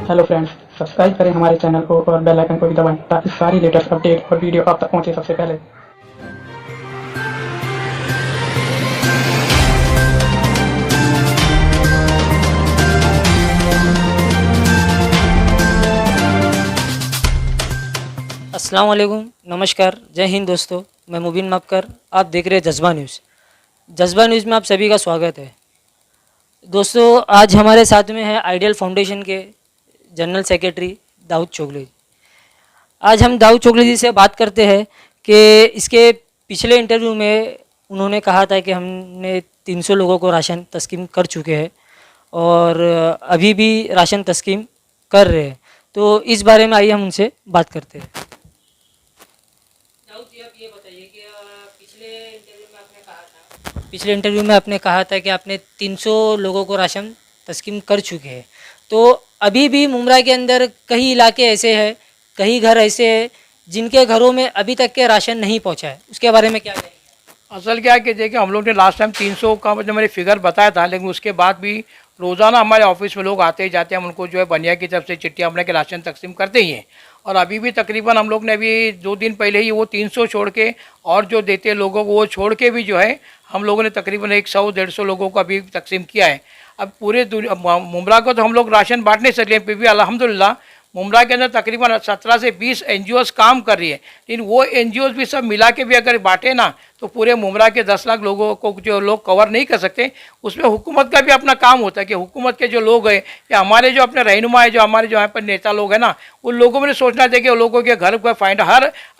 Hello friends, subscribe करें हमारे channel को और बेल आइकन को भी दबाएं ताकि सारी लेटेस्ट अपडेट और वीडियो आप तक पहुंचे सबसे पहले। अस्सलाम वालेकुम, नमस्कार, जय हिंद दोस्तों। मैं मुबीन मक्कर, आप देख रहे हैं जज्बा न्यूज़। जज्बा न्यूज़ में आप सभी का स्वागत है। दोस्तों, आज हमारे साथ में है आइडियल फाउंडेशन के जनरल सेक्रेटरी दाऊद चोगले। आज हम दाऊद चोगले जी से बात करते हैं कि इसके पिछले इंटरव्यू में उन्होंने कहा था कि हमने 300 लोगों को राशन तस्कीम कर चुके हैं और अभी भी राशन तस्कीम कर रहे हैं। तो इस बारे में आइए हम उनसे बात करते हैं। दाऊद जी, आप ये बताइए कि पिछले इंटरव्यू में आपने कहा था कि आपने 300 लोगों को राशन तस्कीम कर चुके हैं। तो अभी भी मुमरा के अंदर कई इलाके ऐसे हैं, कई घर ऐसे हैं जिनके घरों में अभी तक के राशन नहीं पहुंचा है, उसके बारे में क्या कहेंगे? असल क्या है कि देखिए, हम लोग ने लास्ट टाइम 300 का जो मैंने फिगर बताया था, लेकिन उसके बाद भी रोज़ाना हमारे ऑफिस में लोग आते ही जाते हैं। हम उनको जो है बनिया की तरफ से चिट्ठियाँ बना के राशन तकसीम करते ही हैं। और अभी भी तकरीबन हम लोग ने अभी 2 दिन पहले ही वो 300 छोड़ के और जो देते लोगों को वो छोड़ के भी जो है हम लोगों ने तकरीबन 100-150 लोगों को अभी तकसीम किया है। अब पूरे मुमरा को तो हम लोग राशन बांट नहीं सकते, फिर भी अल्हम्दुलिल्लाह मुमरा के अंदर तकरीबन 17 से 20 NGOs काम कर रही है। लेकिन वो NGOs भी सब मिला के भी अगर बांटे ना तो पूरे मुमरा के 10 लाख लोगों को जो लोग कवर नहीं कर सकते। उसमें हुकूमत का भी अपना काम होता है कि हुकूमत के जो लोग हैं या हमारे जो अपने रहनुमा है, जो हमारे जो यहाँ पर नेता लोग हैं ना, उन लोगों में सोचना चाहिए कि उन लोगों के घर को फाइंड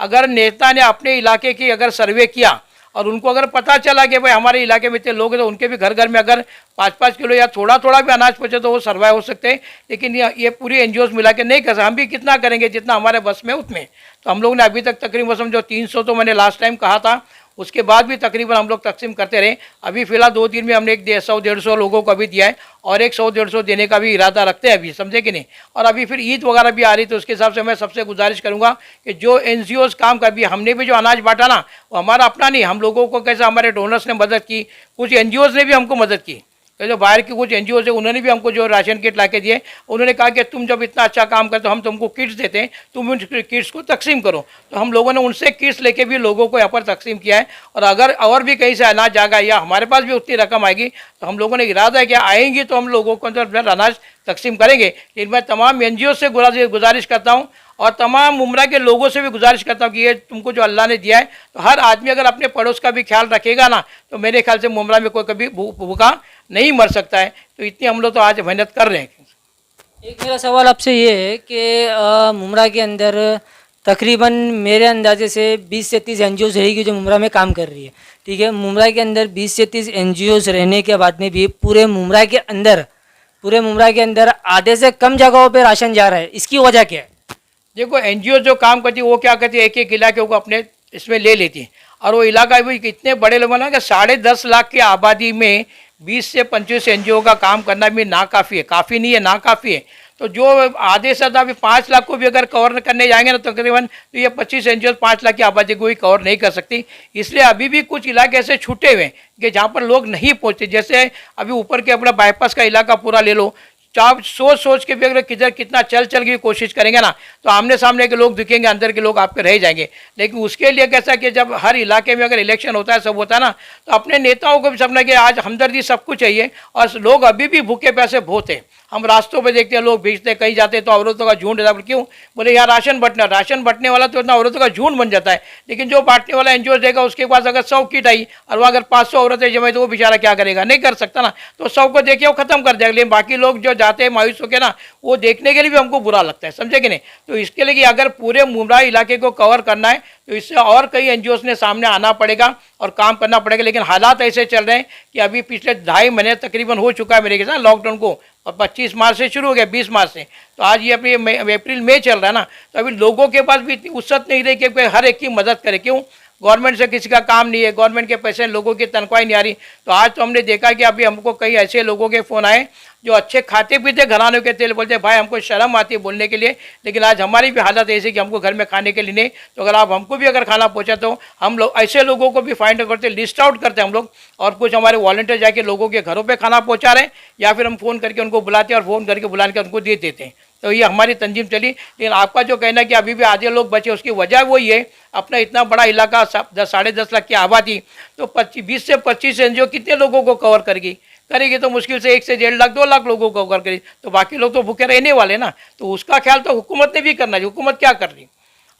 अगर नेता ने अपने इलाके की अगर सर्वे किया और उनको अगर पता चला कि भाई हमारे इलाके में इतने लोग हैं तो उनके भी घर घर में अगर 5-5 किलो या थोड़ा थोड़ा भी अनाज पहुँचे तो वो सर्वाइव हो सकते हैं। लेकिन ये पूरी NGOs मिला के नहीं कर सकते। हम भी कितना करेंगे जितना हमारे बस में उतने। तो हम लोग ने अभी तक तकरीबन समझो 300 तो मैंने लास्ट टाइम कहा था, उसके बाद भी तकरीबन हम लोग तकसीम करते रहे। अभी फ़िलहाल 2 दिन में हमने 100-150 लोगों को अभी दिया है और 100-150 देने का भी इरादा रखते हैं अभी, समझे कि नहीं। और अभी फिर ईद वगैरह भी आ रही, तो उसके हिसाब से मैं सबसे गुजारिश करूँगा कि जो NGOs काम कर भी, हमने भी जो अनाज बांटा ना वो हमारा अपना नहीं, हम लोगों को कैसे हमारे डोनर्स ने मदद की, कुछ NGOs ने भी हमको मदद की। तो जो बाहर की कुछ NGOs है उन्होंने भी हमको जो राशन किट ला के दिए, उन्होंने कहा कि तुम जब इतना अच्छा काम करते हो हम तुमको किट्स देते हैं, तुम उन किट्स को तकसीम करो। तो हम लोगों ने उनसे किट्स लेके भी लोगों को यहाँ पर तकसीम किया है। और अगर और भी कहीं से अनाज जाएगा या हमारे पास भी उतनी रकम आएगी तो हम लोगों ने इरादा है कि आएंगी तो हम लोगों को अंदर अनाज तकसीम करेंगे। लेकिन मैं तमाम NGOs से गुजारिश करता हूँ और तमाम मुमरा के लोगों से भी गुजारिश करता हूँ कि ये तुमको जो अल्लाह ने दिया है, तो हर आदमी अगर अपने पड़ोस का भी ख्याल रखेगा ना तो मेरे ख्याल से मुमरा में कोई कभी भूखा नहीं मर सकता है। तो इतनी हम लोग तो आज मेहनत कर रहे हैं। एक मेरा सवाल आपसे ये है कि मुमरा के अंदर तकरीबन मेरे अंदाजे से 20 से 30 NGOs रहेगी जो मुमरा में काम कर रही है, ठीक है। मुमरा के अंदर 20 से 30 NGOs रहने के बाद में भी पूरे मुमरा के अंदर आधे से कम जगहों पे राशन जा रहा है, इसकी वजह क्या है? देखो, NGO जो काम करती है वो क्या करती है, एक एक इलाके को अपने इसमें ले लेती है। और वो इलाका भी इतने बड़े लोग ना कि 10.5 लाख की आबादी में 20 से 25 NGO का काम करना भी नाकाफ़ी है, काफ़ी नहीं है, नाकाफ़ी है। तो जो आधे से ज़्यादा 5 लाख को भी अगर कवर करने जाएंगे ना तो तकरीबन तो ये 25 NGO 5 लाख की आबादी को भी कवर नहीं कर सकती। इसलिए अभी भी कुछ इलाके ऐसे छूटे हुए हैं कि जहाँ पर लोग नहीं पहुँचते। जैसे अभी ऊपर के अपना बाईपास का इलाका पूरा ले लो, आप सोच के भी अगर किधर कितना चल के भी कोशिश करेंगे ना तो आमने सामने के लोग दिखेंगे, अंदर के लोग आपके रह जाएंगे। लेकिन उसके लिए कैसा कि जब हर इलाके में अगर इलेक्शन होता है, सब होता है ना, तो अपने नेताओं को भी समझना कि आज हमदर्दी सबको चाहिए। और लोग अभी भी भूखे प्यासे बहुत हैं। हम रास्तों पे देखते हैं लोग बेचते, कहीं जाते हैं तो औरतों का झुंड है। क्यों? बोले यहाँ राशन बंटने वाला तो इतना औरतों का झुंड बन जाता है। लेकिन जो बांटने वाला NGOs देगा उसके पास अगर 100 किट आई और वो अगर 500 औरतें जमाई तो वो बेचारा क्या करेगा? नहीं कर सकता ना। तो 100 को देखिए वो ख़त्म कर देगा। लेकिन बाकी लोग जो जाते हैं मायूस होकर ना, वो देखने के लिए भी हमको बुरा लगता है, समझे कि नहीं। तो इसके लिए कि अगर पूरे मुमरा इलाके को कवर करना है तो इससे और कई NGOs ने सामने आना पड़ेगा और काम करना पड़ेगा। लेकिन हालात ऐसे चल रहे हैं कि अभी पिछले 2.5 महीने तकरीबन हो चुका है मेरे के साथ लॉकडाउन को, और 25 मार्च से शुरू हो गया, 20 मार्च से। तो आज ये अपनी अप्रैल मई चल रहा है ना, तो अभी लोगों के पास भी इतनी वुसअत नहीं रही कि हर एक की मदद करे। क्यों? गवर्नमेंट से किसी का काम नहीं है, गवर्नमेंट के पैसे लोगों की तनख्वाही नहीं आ रही। तो आज तो हमने देखा कि अभी हमको कई ऐसे लोगों के फ़ोन आए जो अच्छे खाते पीते घरानों के तेल, बोलते भाई हमको शर्म आती है बोलने के लिए, लेकिन आज हमारी भी हालत ऐसी कि हमको घर में खाने के लिए नहीं। तो अगर आप हमको भी अगर खाना पहुँचा तो हम लोग ऐसे लोगों को भी फाइंड करते, लिस्ट आउट करते हम लोग, और कुछ हमारे वॉलंटियर जाके लोगों के घरों पर खाना पहुँचा रहे हैं या फिर हम फ़ोन करके उनको बुलाते हैं और फ़ोन करके बुला के उनको दे देते हैं। तो ये हमारी तंजीम चली। लेकिन आपका जो कहना है कि अभी भी आधे लोग बचे, उसकी वजह वही है, अपना इतना बड़ा इलाका 10-10.5 लाख की आबादी, तो 20 से 25 एनजीओ कितने लोगों को कवर करेगी तो मुश्किल से 1 से 1.5 लाख 2 लाख लोगों को कवर करेगी, तो बाकी लोग तो भूखे रहने वाले ना। तो उसका ख्याल तो हुकूमत ने भी करना है। हुकूमत क्या कर रही,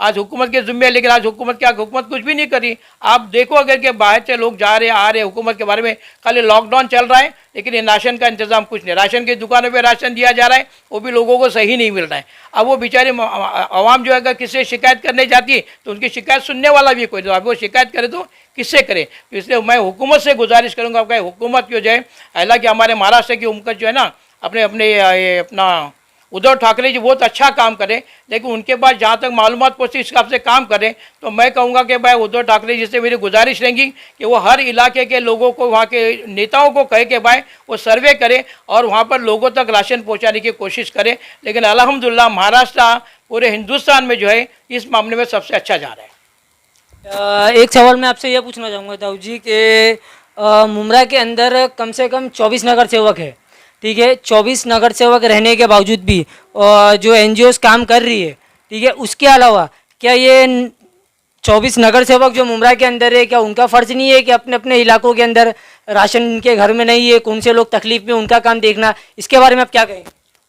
आज हुकूमत के ज़िम्मे है, लेकिन आज हुकूमत कुछ भी नहीं कर रही। आप देखो अगर के बाहर से लोग जा रहे आ रहे, हुकूमत के बारे में खाली लॉकडाउन चल रहा है, लेकिन ये राशन का इंतज़ाम कुछ नहीं। राशन की दुकानों पे राशन दिया जा रहा है, वो भी लोगों को सही नहीं मिल रहा है। अब वो बेचारे आवाम जो है अगर किसी से शिकायत करने जाती है तो उनकी शिकायत सुनने वाला भी कोई, तो अब वो शिकायत करे तो किससे करे। तो इसलिए मैं हुकूमत से गुजारिश करूँगा, आपका हुकूमत की जो है, हालांकि हमारे महाराष्ट्र की हुकूमत जो है ना, अपना उद्धव ठाकरे जी बहुत अच्छा काम करें, लेकिन उनके पास जहाँ तक मालूमात पहुँची इस हिसाब से काम करें, तो मैं कहूँगा कि भाई उद्धव ठाकरे जी से मेरी गुजारिश रहेगी कि वो हर इलाके के लोगों को, वहाँ के नेताओं को कहे कि भाई वो सर्वे करें और वहाँ पर लोगों तक राशन पहुँचाने की कोशिश करें। लेकिन अल्हम्दुलिल्लाह महाराष्ट्र पूरे हिंदुस्तान में जो है इस मामले में सबसे अच्छा जा रहा है। एक सवाल मैं आपसे यह पूछना चाहूँगा दाऊद जी कि मुमरा के अंदर कम से कम 24 नगर सेवक है, ठीक है। 24 नगर सेवक रहने के बावजूद भी जो एनजीओस काम कर रही है, ठीक है, उसके अलावा क्या ये 24 नगर सेवक जो मुमरा के अंदर है, क्या उनका फ़र्ज़ नहीं है कि अपने अपने इलाकों के अंदर राशन उनके घर में नहीं है, कौन से लोग तकलीफ़ में, उनका काम देखना, इसके बारे में आप क्या कहें?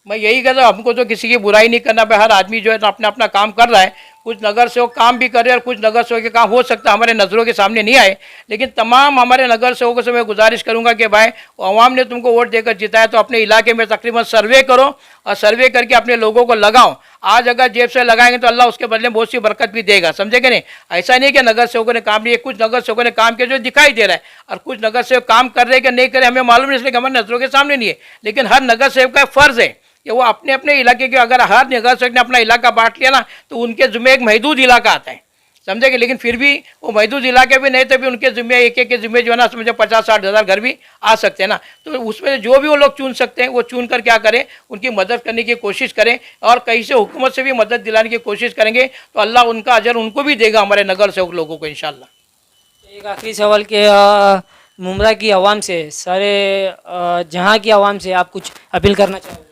मैं यही कहता हूँ, हमको तो किसी की बुराई नहीं करना भाई, हर आदमी जो है तो अपना अपना काम कर रहा है। कुछ नगर सेवक काम भी कर रहे हैं और कुछ नगर सेवक के काम हो सकता है हमारे नज़रों के सामने नहीं आए, लेकिन तमाम हमारे नगर सेवकों से मैं गुजारिश करूंगा कि भाई अवाम ने तुमको वोट देकर जिताया तो अपने इलाके में तकरीबन सर्वे करो और सर्वे करके अपने लोगों को लगाओ। आज अगर जेब से लगाएंगे तो अल्लाह उसके बदले में बहुत सी बरकत भी देगा, समझे कि नहीं। ऐसा नहीं कि नगर सेवकों ने काम नहीं, कुछ नगर सेवकों ने काम किया जो दिखाई दे रहा है, और कुछ नगर सेवक काम कर रहे हैं कि नहीं कर रहे हमें मालूम नहीं, इसलिए हमारे नज़रों के सामने नहीं है। लेकिन हर नगर सेवक का फ़र्ज़ है कि वो अपने अपने इलाके के, अगर हर नगर सेवक ने अपना इलाका बांट लिया ना तो उनके ज़िम्मे एक महदूद इलाका आता है, समझेंगे। लेकिन फिर भी वो महदूद इलाके भी नहीं तो भी उनके ज़िम्मे एक के ज़िम्मे जो है ना समझो 50-60 हज़ार घर भी आ सकते हैं ना। तो उसमें जो भी वो लोग चुन सकते हैं वो चुन कर क्या करें, उनकी मदद करने की कोशिश करें और कहीं से हुकूमत से भी मदद दिलाने की कोशिश करेंगे तो अल्लाह उनका अजर उनको भी देगा, हमारे नगर सेवक लोगों को इंशाअल्लाह। एक आखिरी सवाल कि मुमरा की आवाम से, सारे जहाँ की आवाम से आप कुछ अपील करना चाहोगे?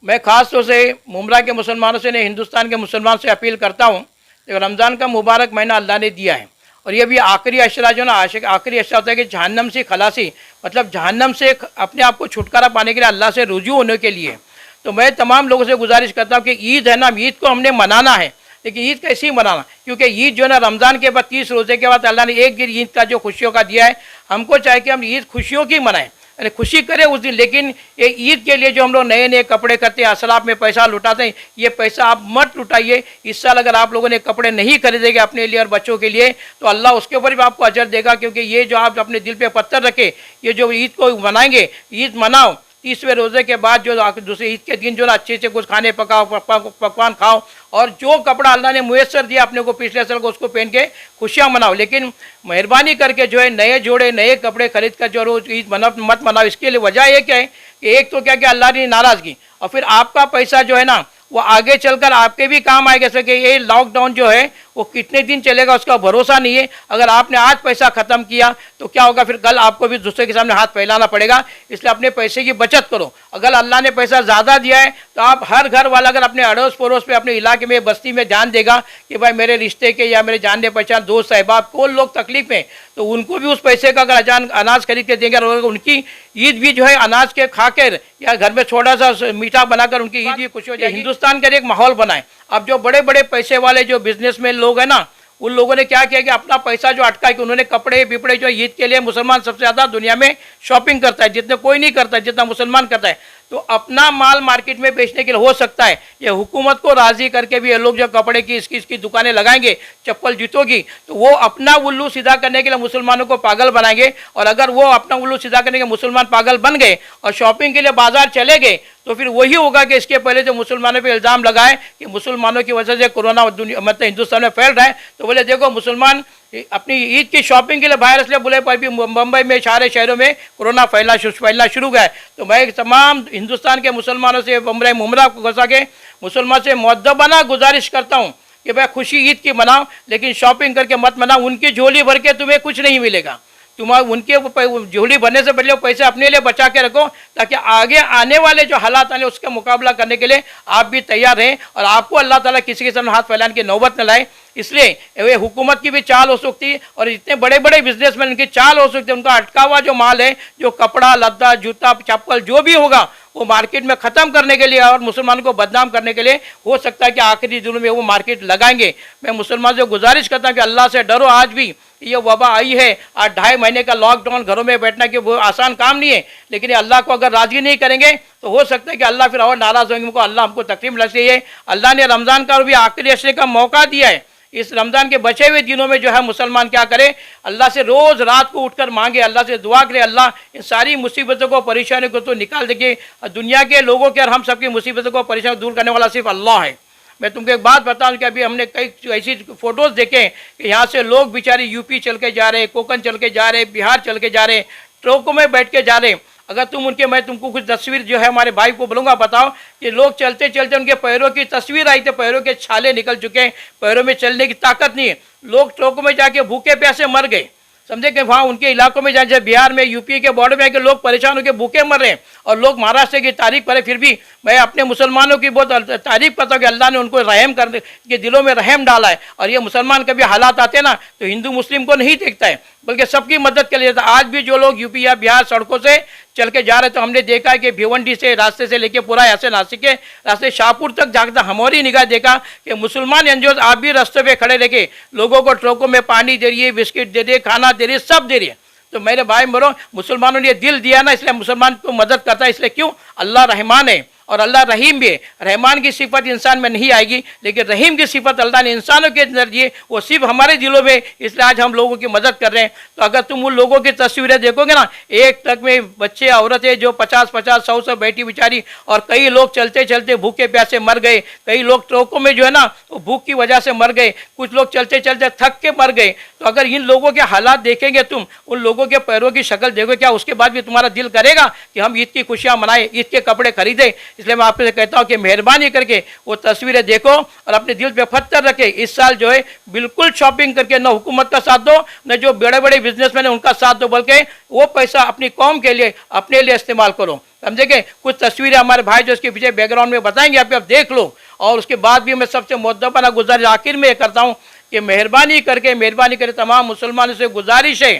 मैं ख़ास तौर से मुमरा के मुसलमानों से नहीं, हिंदुस्तान के मुसलमान से अपील करता हूँ कि रमज़ान का मुबारक महीना अल्लाह ने दिया है और ये भी आखिरी अशरा जो ना आखिरी अशरा होता है कि जहन्नम से खलासी, मतलब जहन्नम से अपने आप को छुटकारा पाने के लिए, अल्लाह से रुजू होने के लिए। तो मैं तमाम लोगों से गुजारिश करता हूँ कि ईद है ना, ईद को हमने मनाना है, लेकिन ईद कैसे ही मनाना, क्योंकि ईद जो है ना रमज़ान के बाद 30 रोज़े के बाद अल्लाह ने एक दिन ईद का जो खुशियों का दिया है, हमको चाहे कि हम ईद खुशियों की मनाएं, यानी खुशी करें उस दिन। लेकिन ये ईद के लिए जो हम लोग नए नए कपड़े करते हैं, असलाफ में पैसा लुटाते हैं, ये पैसा आप मत लुटाइए। इस साल अगर आप लोगों ने कपड़े नहीं खरीदेंगे अपने लिए और बच्चों के लिए तो अल्लाह उसके ऊपर भी आपको अजर देगा, क्योंकि ये जो आप अपने दिल पे पत्थर रखे, ये जो ईद को मनाएंगे, ईद मनाओ, 30वें रोज़े के बाद जो दूसरे ईद के दिन जो ना अच्छे से कुछ खाने पकाओ, पकवान खाओ और जो कपड़ा अल्लाह ने मुयस्सर दिया अपने को पिछले साल को, उसको पहन के खुशियाँ मनाओ। लेकिन मेहरबानी करके जो है नए जोड़े नए कपड़े खरीद कर जो रोज़ ईद मत मनाओ। इसके लिए वजह ये क्या है कि एक तो क्या कि अल्लाह की नाराज़गी, और फिर आपका पैसा जो है ना वो आगे चलकर आपके भी काम आएगा। जैसे कि ये लॉकडाउन जो है वो कितने दिन चलेगा उसका भरोसा नहीं है। अगर आपने आज पैसा ख़त्म किया तो क्या होगा, फिर कल आपको भी दूसरे के सामने हाथ फैलाना पड़ेगा। इसलिए अपने पैसे की बचत करो। अगर अल्लाह ने पैसा ज़्यादा दिया है तो आप हर घर वाला अगर अपने अड़ोस पड़ोस पे, अपने इलाके में, बस्ती में ध्यान देगा कि भाई मेरे रिश्ते के या मेरे जानने पहचान दोस्त अहबाब कौन लोग तकलीफ में, तो उनको भी उस पैसे का अगर अनाज खरीद के देंगे और उनकी ईद भी जो है अनाज के खाकर या घर में थोड़ा सा मीठा बनाकर उनकी ईद भी खुशी हो जाए। हिंदुस्तान का एक माहौल बनाए। अब जो बड़े बड़े पैसे वाले जो बिजनेसमैन लोग हैं ना, उन लोगों ने क्या किया कि अपना पैसा जो अटका कि उन्होंने कपड़े बिपड़े जो ईद के लिए, मुसलमान सबसे ज़्यादा दुनिया में शॉपिंग करता है, जितने कोई नहीं करता जितना मुसलमान करता है, तो अपना माल मार्केट में बेचने के लिए हो सकता है ये हुकूमत को राज़ी करके भी ये लोग जो कपड़े की इसकी दुकानें लगाएंगे, चप्पल जूतों की, तो वो अपना उल्लू सीधा करने के लिए मुसलमानों को पागल बनाएंगे। और अगर वो अपना उल्लू सीधा करने के मुसलमान पागल बन गए और शॉपिंग के लिए बाजार चले गए तो फिर वही होगा कि इसके पहले जो मुसलमानों पे इल्ज़ाम लगाए कि मुसलमानों की वजह से कोरोना दुनिया मतलब हिंदुस्तान में फैल रहा है, तो बोले देखो मुसलमान अपनी ईद की शॉपिंग के लिए बाहर इसलिए बुले पर भी मुंबई में सारे शहरों में कोरोना फैलना शुरू हुआ है। तो मैं तमाम हिंदुस्तान के मुसलमानों से मुमरा को घुसा के मुसलमान से मुअद्दबाना गुजारिश करता हूँ कि भाई खुशी ईद की मनाओ, लेकिन शॉपिंग करके मत मनाओ। उनकी झोली भर के तुम्हें कुछ नहीं मिलेगा। तुम्हारे उनके झोली भरने से पहले वो पैसे अपने लिए बचा के रखो, ताकि आगे आने वाले जो हालात आने उसका मुकाबला करने के लिए आप भी तैयार रहें और आपको अल्लाह ताला किसी के सामने हाथ फैलाने की नौबत न लाए। इसलिए वे हुकूमत की भी चाल हो सकती है और इतने बड़े बड़े बिजनेसमैन उनकी चाल हो सकती है, उनका अटका हुआ जो माल है, जो कपड़ा लद्दा जूता चप्पल जो भी होगा वो मार्केट में ख़त्म करने के लिए और मुसलमानों को बदनाम करने के लिए हो सकता है कि आखिरी दिनों में वो मार्केट लगाएंगे। मैं मुसलमान से गुजारिश करता हूँ कि अल्लाह से डरो। आज भी ये वबा आई है, आज 2.5 महीने का लॉकडाउन, घरों में बैठना कि वो आसान काम नहीं है, लेकिन ये अल्लाह को अगर राज़ी नहीं करेंगे तो हो सकता है कि अल्लाह फिर और नाराज़ होंगे। हमको अल्लाह हमको तकलीफ लग रही है। अल्लाह ने रमज़ान का भी आखिरी अशरे का मौका दिया है। इस रमज़ान के बचे हुए दिनों में जो है मुसलमान क्या करे, अल्लाह से रोज़ रात को उठकर मांगे, अल्लाह से दुआ करे, अल्लाह इन सारी मुसीबतों को परेशानियों को तो निकाल देंगे। दुनिया के लोगों के और हम सबकी मुसीबतों को परेशानी दूर करने वाला सिर्फ अल्लाह है। मैं तुमको एक बात बताऊं कि अभी हमने कई ऐसी फ़ोटोज़ देखे कि यहाँ से लोग बेचारे यूपी चल के जा रहे, कोकन चल के जा रहे, बिहार चल के जा रहे, ट्रकों में बैठ के जा रहे। अगर तुम उनके, मैं तुमको कुछ तस्वीर जो है हमारे भाई को बोलूँगा, बताओ कि लोग चलते चलते उनके पैरों की तस्वीर आई, तो पैरों के छाले निकल चुके हैं, पैरों में चलने की ताकत नहीं है। लोग ट्रकों में जाके भूखे प्यासे मर गए। समझे कि वहाँ उनके इलाकों में जैसे बिहार में, यूपी के बॉर्डर में आके लोग परेशान होकर भूखे मर रहे हैं और लोग महाराष्ट्र की तारीफ करें। फिर भी मैं अपने मुसलमानों की बहुत तारीफ करता हूँ कि अल्लाह ने उनको रहम कर के दिलों में रहम डाला है। और ये मुसलमान कभी हालात आते हैं ना तो हिंदू मुस्लिम को नहीं देखता है, बल्कि सबकी मदद के लिए जाता है। आज भी जो लोग यूपी या बिहार सड़कों से चल के जा रहे तो हमने देखा है कि भिवंडी से रास्ते से लेके पूरा ऐसे नासिक के रास्ते शाहपुर तक जाकर हमारी निगाह देखा कि मुसलमान एनजीओ आप भी रास्ते पे खड़े लेके लोगों को ट्रकों में पानी दे रही है, बिस्किट दे रही है, खाना दे रही है, सब दे रही है। तो मेरे भाई बोलो, मुसलमानों ने दिल दिया ना, इसलिए मुसलमान को मदद करता है। इसलिए क्यों, अल्लाह रहमान है और अल्लाह रहीम भी है। रहमान की सिफत इंसान में नहीं आएगी, लेकिन रहीम की सिफत अल्लाह ने इंसानों के अंदर दी है, वो सिर्फ हमारे दिलों में। इसलिए आज हम लोगों की मदद कर रहे हैं। तो अगर तुम उन लोगों की तस्वीरें देखोगे ना, एक ट्रक में बच्चे औरतें जो 50-50 100 बैठी बेचारी, और कई लोग चलते चलते भूखे प्यासे मर गए, कई लोग ट्रकों में जो है ना वो भूख की वजह से मर गए, कुछ लोग चलते चलते थक के मर गए। तो अगर इन लोगों के हालात देखेंगे तुम, उन लोगों के पैरों की शक्ल देखो, क्या उसके बाद भी तुम्हारा दिल करेगा कि हम ईद की खुशियाँ मनाएं, ईद के कपड़े खरीदें? इसलिए मैं आपसे कहता हूं कि मेहरबानी करके वो तस्वीरें देखो और अपने दिल पे पत्थर रखे। इस साल जो है बिल्कुल शॉपिंग करके न हुकूमत का साथ दो, न जो बड़े बड़े बिजनेसमैन है उनका साथ दो, बल्कि वो पैसा अपनी कौम के लिए, अपने लिए इस्तेमाल करो। समझे? कुछ तस्वीरें हमारे भाई जो इसके पीछे बैकग्राउंड में बताएंगे, आप देख लो। और उसके बाद भी मैं सबसे मुद्दबाना गुजारिश आखिर में करता हूँ कि मेहरबानी करके तमाम मुसलमानों से गुजारिश है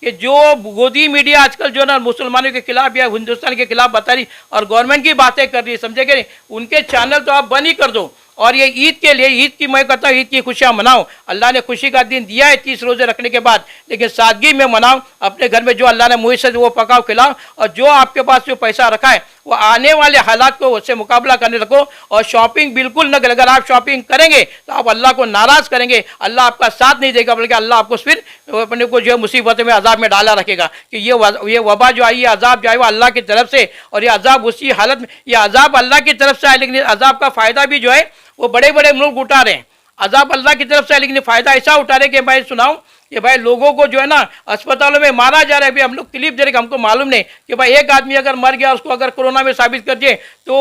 कि जो गोदी मीडिया आजकल जो ना मुसलमानों के खिलाफ या हिंदुस्तान के खिलाफ बता रही और गवर्नमेंट की बातें कर रही है, समझे कि उनके चैनल तो आप बंद ही कर दो। और ये ईद के लिए, ईद की मैं कहता हूँ ईद की खुशियाँ मनाओ। अल्लाह ने खुशी का दिन दिया है 30 रोजे रखने के बाद, लेकिन सादगी में मनाओ। अपने घर में जो अल्लाह ने मुझे से वो पकाओ खिलाओ, और जो आपके पास जो पैसा रखा है वो आने वाले हालात को उससे मुकाबला करने रखो। और शॉपिंग बिल्कुल न करें। अगर आप शॉपिंग करेंगे तो आप अल्लाह को नाराज़ करेंगे, अल्लाह आपका साथ नहीं देगा, बल्कि अल्लाह आपको फिर अपने को जो है मुसीबत में, अजाब में डाला रखेगा कि ये वबा जो आई, ये अजाब जो है वो अल्लाह की तरफ से, और ये अजाब उसी हालत में, ये अजाब अल्लाह की तरफ से आए, लेकिन अजाब का फ़ायदा भी जो है वो बड़े बड़े मुल्क उठा रहे हैं। अजाब अल्लाह की तरफ से, लेकिन फ़ायदा ऐसा उठा रहे कि मैं सुनाऊं कि भाई लोगों को जो है ना अस्पतालों में मारा जा रहा है। अभी हम लोग क्लिप दे रहे, हमको मालूम नहीं कि भाई एक आदमी अगर मर गया, उसको अगर कोरोना में साबित कर दिए तो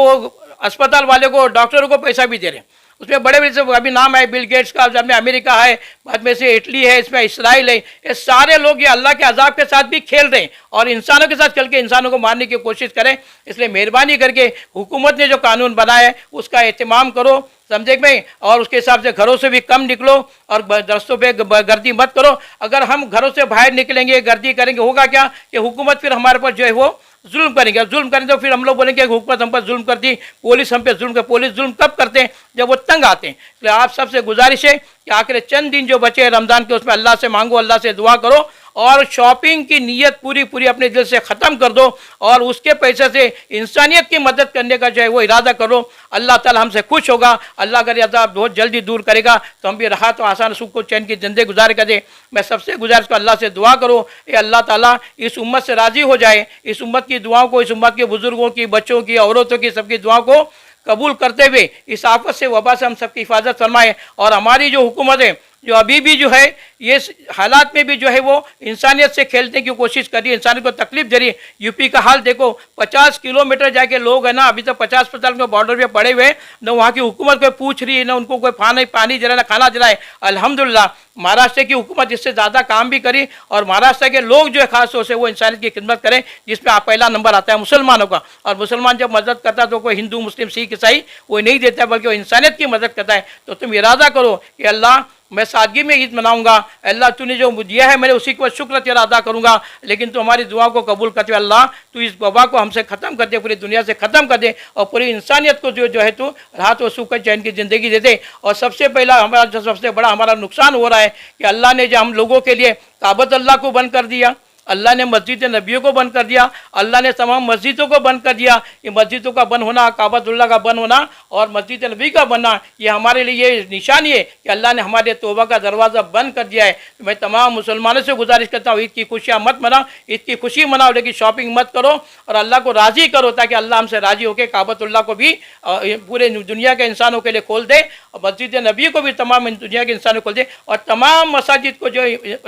अस्पताल वाले को, डॉक्टरों को पैसा भी दे रहे हैं। उसमें बड़े बड़े से अभी नाम है बिल गेट्स का, में अमेरिका है, बाद में से इटली है, इसमें इसराइल है। ये सारे लोग ये अल्लाह के अजाब के साथ भी खेल रहे हैं और इंसानों के साथ खेल के इंसानों को मारने की कोशिश करें। इसलिए मेहरबानी करके हुकूमत ने जो कानून बनाया है उसका एहतमाम करो, समझे भाई, और उसके हिसाब से घरों से भी कम निकलो और रास्तों पे गर्दी मत करो। अगर हम घरों से बाहर निकलेंगे, गर्दी करेंगे, होगा क्या कि हुकूमत फिर हमारे पर जो है वो जुल्म करेंगे। जुल्म करेंगे तो फिर हम लोग बोलेंगे हुकूमत हम पर जुल्म करती, पुलिस हम पे जुल्म कर। पुलिस जुल्म कब करते हैं? जब वो तंग आते हैं। इसलिए आप सबसे गुजारिश है कि आखिर चंद दिन जो बचे हैं रमज़ान के, उसमें अल्लाह से मांगो, अल्लाह से दुआ करो और शॉपिंग की नीयत पूरी पूरी अपने दिल से ख़त्म कर दो और उसके पैसे से इंसानियत की मदद करने का जो है वो इरादा करो। अल्लाह ताला हमसे खुश होगा। अल्लाह अगर अज़ाब बहुत जल्दी दूर करेगा तो हम भी राहत और आसान सुख को चैन की ज़िंदगी गुजार कर दे। मैं सबसे गुजारिश को अल्लाह से दुआ करो, ये अल्लाह ताला इस उम्मत से राज़ी हो जाए, इस उम्मत की दुआओं को, इस उम्मत के बुज़ुर्गों की, बच्चों की, औरतों की, सबकी दुआओं को कबूल करते हुए इस आफत से, वबा से हम सबकी हिफाजत फरमाए। और हमारी जो हुकूमत है जो अभी भी जो है ये हालात में भी जो है वो इंसानियत से खेलने की कोशिश कर रही है, इंसानियत को तकलीफ दे रही है। यूपी का हाल देखो, 50 किलोमीटर जाके लोग है ना अभी तक 50 के बॉर्डर पे पड़े हुए, न वहाँ की हुकूमत कोई पूछ रही है, ना उनको कोई पानी जला, ना खाना जलाए। अल्हम्दुलिल्लाह महाराष्ट्र की हुकूमत इससे ज़्यादा काम भी करी, और महाराष्ट्र के लोग जो है खास तौर से वो इंसानियत की खिदमत करें, जिसमें आप पहला नंबर आता है मुसलमानों का। और मुसलमान जब मदद करता है तो कोई हिंदू मुस्लिम सिख ईसाई वो नहीं देता, बल्कि वो इंसानियत की मदद करता है। तो तुम इरादा करो कि अल्लाह मैं सादगी में ईद मनाऊंगा, अल्लाह तूने जो दिया है मैंने उसी को शुक्र तेरा अदा करूंगा, लेकिन तू हमारी दुआ को कबूल करते अल्लाह, तू इस वबा को हमसे ख़त्म कर दे, पूरी दुनिया से ख़त्म कर दे, और पूरी इंसानियत को जो है तू राहत व सुख चैन की ज़िंदगी दे दे। और सबसे पहला हमारा जो सबसे बड़ा हमारा नुकसान हो रहा है कि अल्लाह ने जो हम लोगों के लिए काबत अल्लाह को बंद कर दिया, अल्लाह ने मस्जिद नबियों को बंद कर दिया, अल्लाह ने तमाम मस्जिदों को बंद कर दिया। ये मस्जिदों का बंद होना, काबतुल्लाह का बंद होना और मस्जिद नबी का बनना, ये हमारे लिए ये निशानी है कि अल्लाह ने हमारे तौबा का दरवाज़ा बंद कर दिया है। तो मैं तमाम मुसलमानों से गुजारिश करता हूँ, ईद की खुशियाँ मत मनाओ, ईद की खुशी मनाओ, लेकिन शॉपिंग मत करो, और अल्लाह को राज़ी करो, ताकि अल्लाह हमसे राज़ी होकर काबतुल्लाह को भी पूरे दुनिया के इंसानों के लिए खोल दे, और मस्जिद नबी को भी तमाम दुनिया के इंसानों को खोल दे, और तमाम मसाजिद को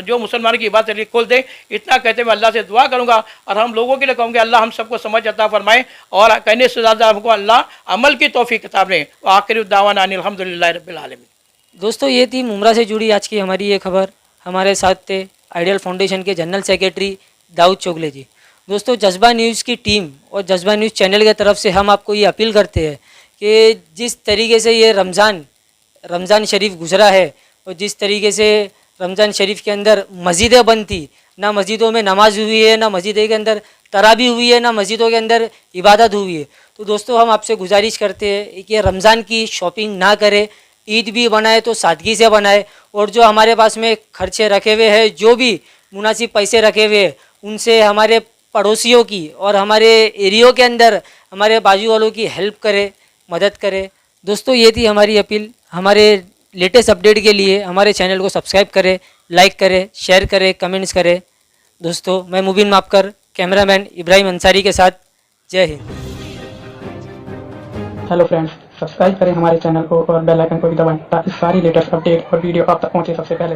जो मुसलमानों की इबादत के लिए खोल दे। इतना कहते हुए अल्लाह से दुआ करूंगा, और हम लोगों के लिए कहूँगे अल्लाह हम सबको समझ अता फरमाए, और कहने से ज़्यादा हमको अल्लाह अमल की तौफीक किताब ने। आखिर दावाना अनिल हम्दुलिल्लाहि रब्बिल आलमीन। दोस्तों ये थी मुमरा से जुड़ी आज की हमारी ये खबर। हमारे साथ थे आइडियल फाउंडेशन के जनरल सेक्रेटरी दाऊद चोगले जी। दोस्तों जज्बा न्यूज़ की टीम और जज्बा न्यूज़ चैनल की तरफ से हम आपको ये अपील करते हैं कि जिस तरीके से ये रमज़ान शरीफ गुजरा है, और जिस तरीके से रमज़ान शरीफ के अंदर मस्जिदें बंद थी, ना मस्जिदों में नमाज हुई है, ना मस्जिदों के अंदर तराबी हुई है, ना मस्जिदों के अंदर इबादत हुई है। तो दोस्तों हम आपसे गुजारिश करते हैं कि रमज़ान की शॉपिंग ना करें, ईद भी बनाए तो सादगी से बनाए, और जो हमारे पास में खर्चे रखे हुए हैं, जो भी मुनासिब पैसे रखे हुए हैं, उनसे हमारे पड़ोसियों की और हमारे एरियो के अंदर हमारे बाजू वालों की हेल्प करें, मदद करें। दोस्तों ये थी हमारी अपील। हमारे लेटेस्ट अपडेट के लिए हमारे चैनल को सब्सक्राइब करें, लाइक करें, शेयर करें, कमेंट्स करें। दोस्तों मैं मुबीन मापकर, कैमरामैन इब्राहिम अंसारी के साथ, जय हिंद। हेलो फ्रेंड्स, सब्सक्राइब करें हमारे चैनल को और बेल आइकन को भी दबाएं ताकि सारी लेटेस्ट अपडेट और वीडियो आप तक पहुंचे सबसे पहले।